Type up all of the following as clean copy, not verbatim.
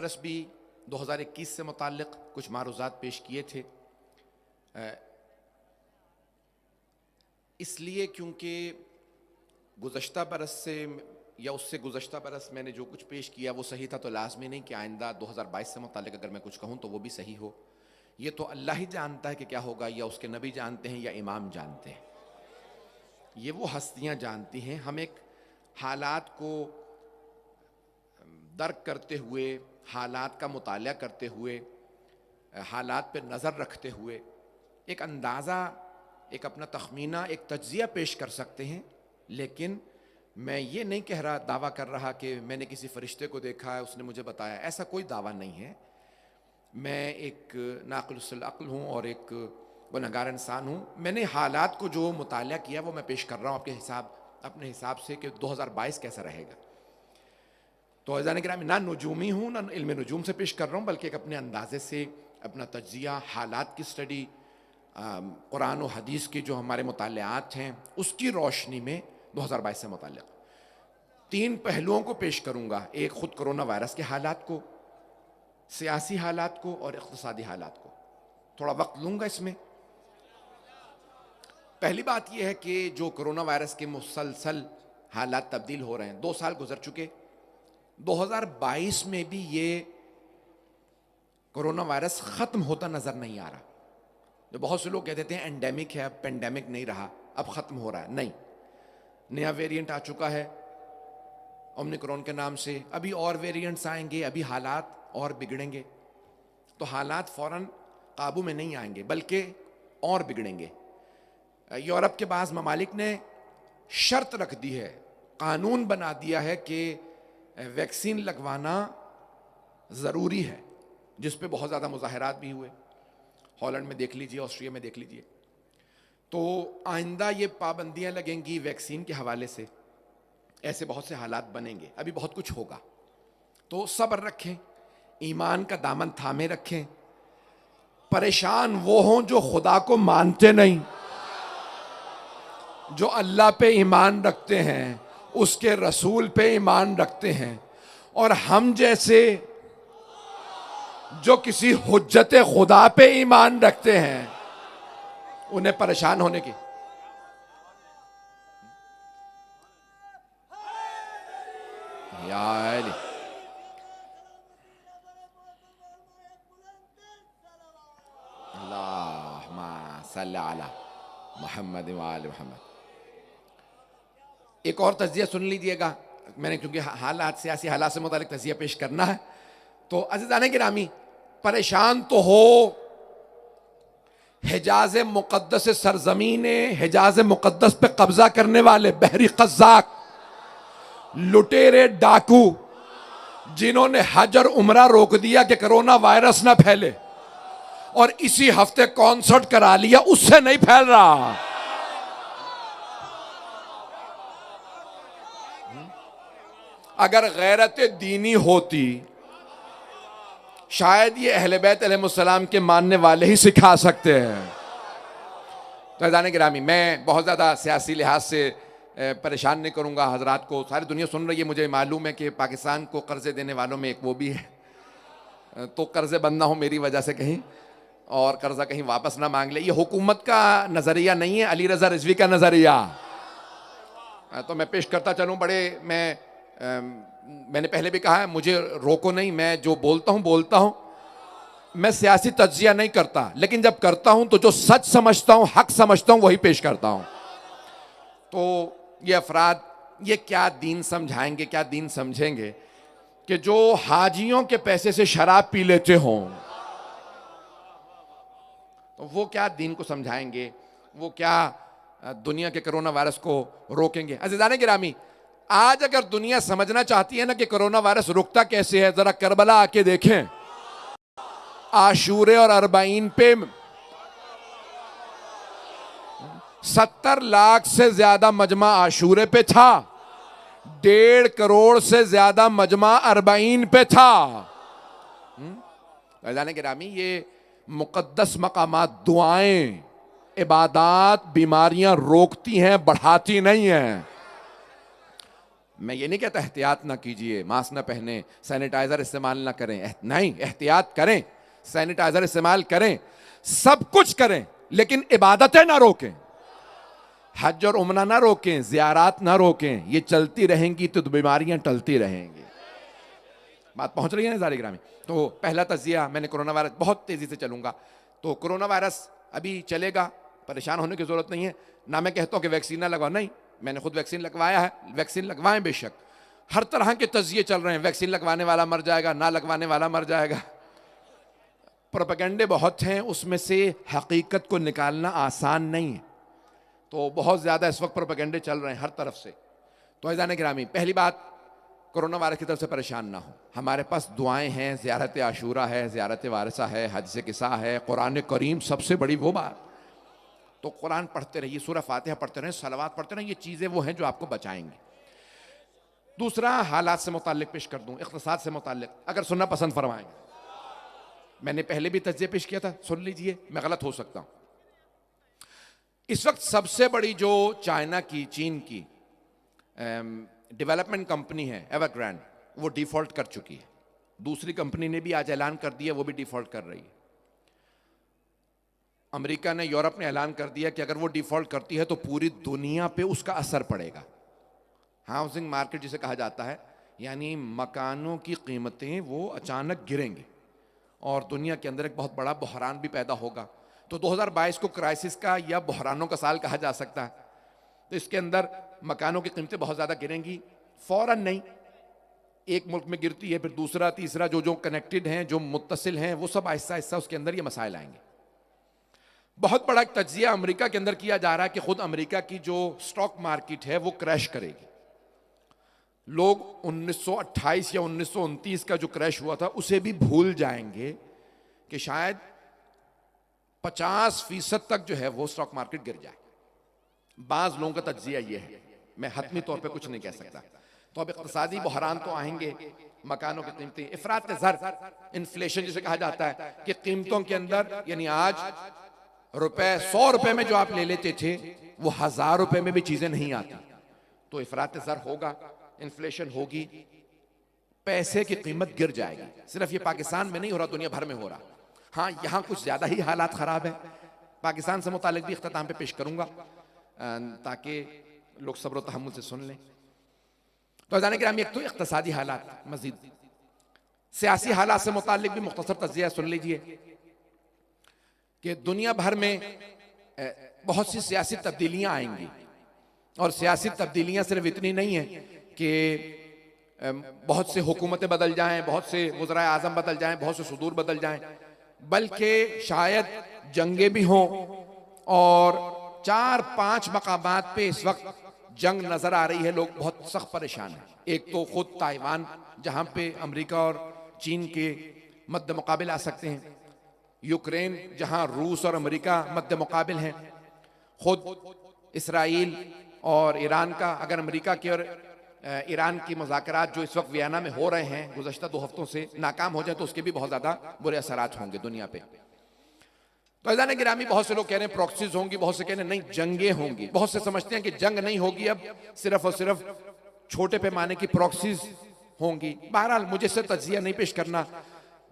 बरस भी 2021 से मुताल्लिक़ कुछ मारूज़ात पेश किए थे, इसलिए क्योंकि गुज़श्ता बरस से या उससे गुज़श्ता बरस मैंने जो कुछ पेश किया वो सही था, तो लाज़मी नहीं कि आइंदा 2022 से मुताल्लिक़ अगर मैं कुछ कहूँ तो वो भी सही हो। ये तो अल्लाह ही जानता है कि क्या होगा, या उसके नबी जानते हैं या इमाम जानते हैं, ये वो हस्तियाँ जानती हैं। हम एक हालात को दर्क करते हुए, हालात का मुताला करते हुए, हालात पर नज़र रखते हुए एक अंदाज़ा, एक अपना तखमीना, एक तज्ज़िया पेश कर सकते हैं। लेकिन मैं ये नहीं कह रहा, दावा कर रहा कि मैंने किसी फ़रिश्ते को देखा है, उसने मुझे बताया, ऐसा कोई दावा नहीं है। मैं एक नाक़िसुल अक़्ल हूँ और एक गुनहगार इंसान हूँ। मैंने हालात को जो मुताला किया वो मैं पेश कर रहा हूँ अपने हिसाब से कि 2022 कैसा रहेगा। तो अज़ान किरामी, ना नुजूमी हूँ ना इल्म नुजूम से पेश कर रहा हूँ, बल्कि एक अपने अंदाज़े से अपना तज्ज़िया, हालात की स्टडी, कुरान और हदीस के जो हमारे मुतालियात हैं उसकी रोशनी में 2022 से मुताल्लिक़ 3 पहलुओं को पेश करूँगा। एक ख़ुद कोरोना वायरस के हालात को, सियासी हालात को और इक़्तिसादी हालात को। थोड़ा वक्त लूँगा इसमें। पहली बात यह है कि जो कोरोना वायरस के मुसलसल हालात तब्दील हो रहे हैं, 2 साल गुजर चुके, 2022 में भी ये कोरोना वायरस ख़त्म होता नज़र नहीं आ रहा। जो बहुत से लोग कह देते हैं एंडेमिक है, अब पेंडेमिक नहीं रहा, अब ख़त्म हो रहा है, नहीं। नया वेरिएंट आ चुका है ओमिक्रॉन के नाम से, अभी और वेरिएंट्स आएंगे, अभी हालात और बिगड़ेंगे। तो हालात फ़ौरन काबू में नहीं आएंगे बल्कि और बिगड़ेंगे। यूरोप के बाज़ ममालिक ने शर्त रख दी है, कानून बना दिया है कि वैक्सीन लगवाना ज़रूरी है, जिस पे बहुत ज़्यादा मुज़ाहरात भी हुए। हॉलैंड में देख लीजिए, ऑस्ट्रिया में देख लीजिए। तो आइंदा ये पाबंदियां लगेंगी वैक्सीन के हवाले से, ऐसे बहुत से हालात बनेंगे, अभी बहुत कुछ होगा। तो सब्र रखें, ईमान का दामन थामे रखें। परेशान वो हों जो खुदा को मानते नहीं, जो अल्लाह पे ईमान रखते हैं, उसके रसूल पे ईमान रखते हैं, और हम जैसे जो किसी हुज्जत खुदा पे ईमान रखते हैं, उन्हें परेशान होने की अल्लाहुम्मा सल्ली अला मुहम्मद व आले मुहम्मद। एक और तज़िया सुन लीजिएगा, मैंने क्योंकि हालात, सियासी हालात से मुतालिक तज़िया पेश करना है। तो अज़ीज़ान गिरामी, परेशान तो हो हिजाज़ मुक़द्दस सरज़मीन हिजाज़ मुक़द्दस पे कब्जा करने वाले बहरी क़ज़्ज़ाक़, लुटेरे, डाकू, जिन्होंने हज और उम्रा रोक दिया कि कोरोना वायरस ना फैले, और इसी हफ्ते कॉन्सर्ट करा लिया, उससे नहीं फैल रहा। अगर गैरत दीनी होती, शायद ये अहले बैत अलैहिस्सलाम के मानने वाले ही सिखा सकते हैं। तो अज़ान गिरामी, मैं बहुत ज़्यादा सियासी लिहाज से परेशान नहीं करूँगा हजरात को। सारी दुनिया सुन रही है, मुझे मालूम है कि पाकिस्तान को कर्ज़े देने वालों में एक वो भी है, तो कर्ज़े बंद ना हो मेरी वजह से कहीं, और कर्ज़ा कहीं वापस ना मांग ले। ये हुकूमत का नज़रिया नहीं है, अली रज़ा रिज़वी का नज़रिया। तो मैं पेश करता चलूँ। मैंने पहले भी कहा है, मुझे रोको नहीं, मैं जो बोलता हूँ। मैं सियासी तज्जिया नहीं करता, लेकिन जब करता हूँ तो जो सच समझता हूँ, हक समझता हूँ, वही पेश करता हूँ। तो ये अफराद ये क्या दीन समझाएंगे, क्या दीन समझेंगे कि जो हाजियों के पैसे से शराब पी लेते हों, तो वो क्या दीन को समझाएंगे, वो क्या दुनिया के कोरोना वायरस को रोकेंगे। अज़ीज़ान गिरामी, आज अगर दुनिया समझना चाहती है ना कि कोरोना वायरस रुकता कैसे है, जरा करबला आके देखें। आशूरे और अरबाइन पे 70 लाख से ज्यादा मजमा आशूरे पे था, 1.5 करोड़ से ज्यादा मजमा अरबाइन पे था। अज़ीज़ान गिरामी, ये मुक़द्दस मकामात, दुआएं, इबादात बीमारियां रोकती हैं, बढ़ाती नहीं हैं। मैं ये नहीं कहता एहतियात ना कीजिए, मास्क ना पहने, सैनिटाइजर इस्तेमाल ना करें, नहीं, एहतियात करें, सैनिटाइजर इस्तेमाल करें, सब कुछ करें, लेकिन इबादतें ना रोकें, हज और उमरा ना रोकें, ज़ियारात ना रोकें। ये चलती रहेंगी तो बीमारियां टलती रहेंगी। बात पहुंच रही है ना सारी ग्रामी। तो पहला तजिया मैंने कोरोना वायरस, बहुत तेजी से चलूंगा, तो कोरोना वायरस अभी चलेगा, परेशान होने की जरूरत नहीं है। ना मैं कहता हूं कि वैक्सीन ना लगवाओ, नहीं, मैंने खुद वैक्सीन लगवाया है, वैक्सीन लगवाएं बेशक। हर तरह के तजिए चल रहे हैं, वैक्सीन लगवाने वाला मर जाएगा, ना लगवाने वाला मर जाएगा। प्रोपेगेंडे बहुत हैं, उसमें से हकीकत को निकालना आसान नहीं है। तो बहुत ज़्यादा इस वक्त प्रोपेगेंडे चल रहे हैं हर तरफ से। तो अज़ीज़ान गिरामी, पहली बात, कोरोना वायरस की तरफ से परेशान ना हो। हमारे पास दुआएं हैं, ज़ियारत आशूरा है, ज़ियारत वारसा है, हज से किसा है, कुरान करीम सबसे बड़ी वो बात। तो कुरान पढ़ते रहिए, सूरह फातिहा पढ़ते रहें, सलावात पढ़ते रहें, ये चीज़ें वो हैं जो आपको बचाएंगी। दूसरा, हालात से मुताल्लिक पेश कर दूं, इक़्तिसाद से मुताल्लिक, अगर सुनना पसंद फरमाएंगे। मैंने पहले भी तज्ज़िया पेश किया था, सुन लीजिए, मैं गलत हो सकता हूं। इस वक्त सबसे बड़ी जो चाइना की, चीन की डेवलपमेंट कंपनी है एवरग्रांड, वो डिफॉल्ट कर चुकी है। दूसरी कंपनी ने भी आज ऐलान कर दिया, वो भी डिफॉल्ट कर रही है। अमेरिका ने, यूरोप ने ऐलान कर दिया कि अगर वो डिफॉल्ट करती है तो पूरी दुनिया पे उसका असर पड़ेगा। हाउसिंग मार्केट जिसे कहा जाता है, यानी मकानों की कीमतें वो अचानक गिरेंगी और दुनिया के अंदर एक बहुत बड़ा बहरान भी पैदा होगा। तो 2022 को क्राइसिस का या बहरानों का साल कहा जा सकता है। तो इसके अंदर मकानों की कीमतें बहुत ज़्यादा गिरेंगी, फौरन नहीं, एक मुल्क में गिरती है, फिर दूसरा, तीसरा, जो कनेक्टेड हैं, जो मुत्तसिल हैं, वो सब आहिस्ता आहिस्ता उसके अंदर ये मसाइल आएंगे। बहुत बड़ा तज्जिया अमेरिका के अंदर किया जा रहा है कि खुद अमेरिका की जो स्टॉक मार्केट है वो क्रैश करेगी। लोग 1928 या 1929 का जो क्रैश हुआ था उसे भी भूल जाएंगे कि शायद 50% तक जो है वो स्टॉक मार्केट गिर जाए। बाज लोगों का तज्जिया ये है, मैं हतमी तौर पे कुछ नहीं कह सकता। तो अब इक़्तिसादी बहरान तो आएंगे, मकानों की कीमतें, इफरात ज़र, इन्फ्लेशन जिसे कहा जाता है कि कीमतों के अंदर, यानी आज रुपए 100 रुपए में जो आप ले लेते थे वो 1000 रुपए में भी चीजें नहीं आती। तो इफरात ज़र होगा, इन्फ्लेशन होगी, पैसे की कीमत गिर जाएगी। सिर्फ ये पाकिस्तान में नहीं हो रहा, दुनिया भर में हो रहा। हाँ, यहाँ कुछ ज्यादा ही हालात खराब है। पाकिस्तान से मुतालिक भी इख्तिताम पे पेश करूंगा ताकि लोग सब्र और तहम्मुल से सुन लें। तो जाने के एक तो इख्तिसादी हालात, मजीद सियासी हालात से मुतालिक भी मुख्तसर तज़किया सुन लीजिए कि दुनिया भर में बहुत सी सियासी तब्दीलियां आएंगी। और सियासी तब्दीलियां सिर्फ इतनी नहीं है कि बहुत से हुकूमतें बदल जाएं, बहुत से वज़राए आज़म बदल जाएं, बहुत से सुदूर बदल जाएं, बल्कि शायद जंगें भी हों। और 4-5 मकामात पे इस वक्त जंग नजर आ रही है, लोग बहुत सख्त परेशान हैं। एक तो खुद ताइवान, जहां पे अमेरिका और चीन के मद्दे मुकाबिल आ सकते हैं, यूक्रेन जहां रूस और अमेरिका मद्दे मुकाबिल हैं, खुद इसराइल और ईरान का, अगर अमेरिका की और ईरान की मुज़ाकरात जो इस वक्त वियना में हो रहे हैं गुज़श्ता 2 हफ्तों से नाकाम हो जाए तो उसके भी बहुत ज़्यादा बुरे असरात होंगे दुनिया पे। तो अज़ीज़ान गिरामी, बहुत से लोग कह रहे हैं प्रॉक्सीज होंगी, बहुत से कह रहे हैं नहीं जंगें होंगी, बहुत से समझते हैं कि जंग नहीं होगी, अब सिर्फ और सिर्फ छोटे पैमाने की प्रॉक्सीज होंगी। बहरहाल मुझे इससे तज्जिया नहीं पेश करना।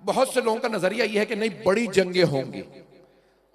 बहुत से लोगों का नजरिया यह है कि नहीं, बड़ी जंगें होंगी।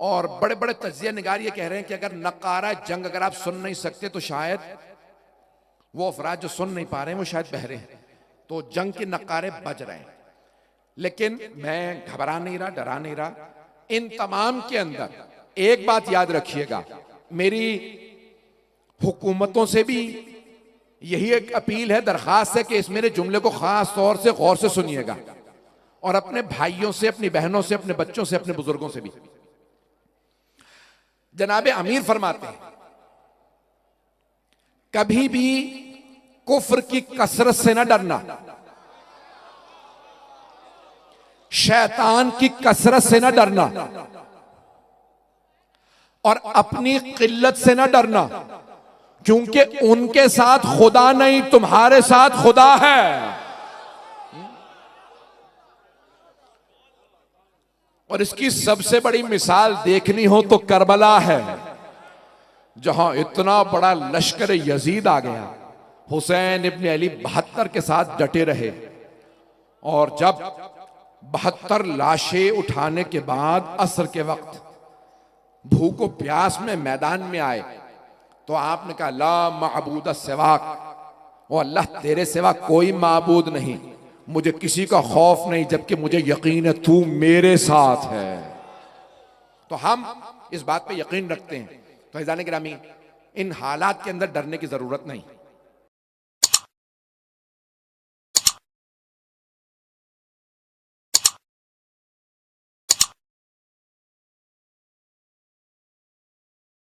और बड़े बड़े तज्जिया निगार ये कह रहे हैं कि अगर नकारा जंग अगर आप सुन नहीं सकते तो शायद वो अफराद जो सुन नहीं पा रहे हैं वो शायद बहरे हैं, तो जंग के नकारे बज रहे हैं। लेकिन मैं घबरा नहीं रहा, डरा नहीं रहा। इन तमाम के अंदर एक बात याद रखिएगा, मेरी हुकूमतों से भी यही एक अपील है, दरखास्त है कि इस मेरे जुमले को खास तौर से गौर से सुनिएगा, और अपने भाइयों से, अपनी बहनों से, अपने बच्चों से, अपने बुजुर्गों से भी। जनाबे अमीर फरमाते हैं, कभी भी कुफ्र की कसरत से ना डरना, शैतान की कसरत से ना डरना, और अपनी किल्लत से ना डरना, क्योंकि उनके साथ खुदा नहीं, तुम्हारे साथ खुदा है। और इसकी सबसे बड़ी मिसाल देखनी हो तो करबला है, जहां इतना बड़ा लश्कर यजीद आ गया, हुसैन इब्न अली 72 के साथ डटे रहे, और जब 72 लाशें उठाने के बाद असर के वक्त भूख और प्यास में मैदान में आए तो आपने कहा ला माबूद सिवाक, ओ अल्लाह तेरे सिवा कोई माबूद नहीं, मुझे किसी का खौफ नहीं, जबकि मुझे यकीन है तू मेरे साथ है। तो हम इस बात पे यकीन रखते हैं। तो फ़ैज़ान गिरामी, इन हालात के अंदर डरने की जरूरत नहीं।